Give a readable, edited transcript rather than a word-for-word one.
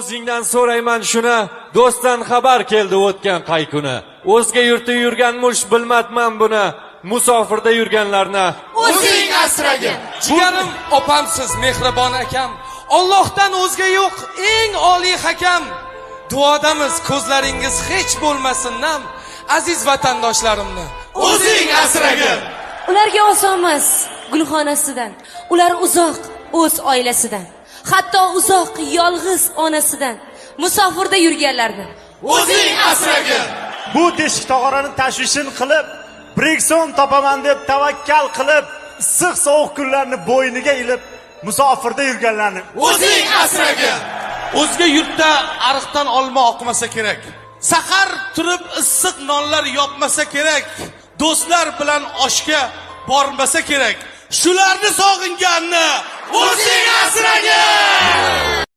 o'zingdan so'rayman shuni. Do'stdan xabar keldi o'tgan qay kuni. O'zga yurtda yurganmish bilmadman buni. Musofirda yurganlarni o'zing asragin. Jigarim opamsiz mehribon akam. Allohdan o'zga yo'q eng oliy hakam. Duodamiz ko'zlaringiz hech bo'lmasin nam. Aziz vatandoshlarimni O'zing asragin. Ularga osonmas gulxonasidan. Ular uzoq o'z oilasidan. Hatto uzoq yolg'iz onasidan. Musofirda yurganlarni O'zing asragin. Bu teshik tog'orani tashvishin qilib, Brikson topaman deb tavakkal qilib, issiq sovuq kunlarni bo'yniga ilib, musofirda yurganlarni O'zing asragin. o'zga yurtda ariqdan olma oqmasa kerak. Sahar turib issiq nonlar yopmasa kerak. Do'stlar bilan oshga bormasa kerak. Shularni sog'inganni O'zing asragin.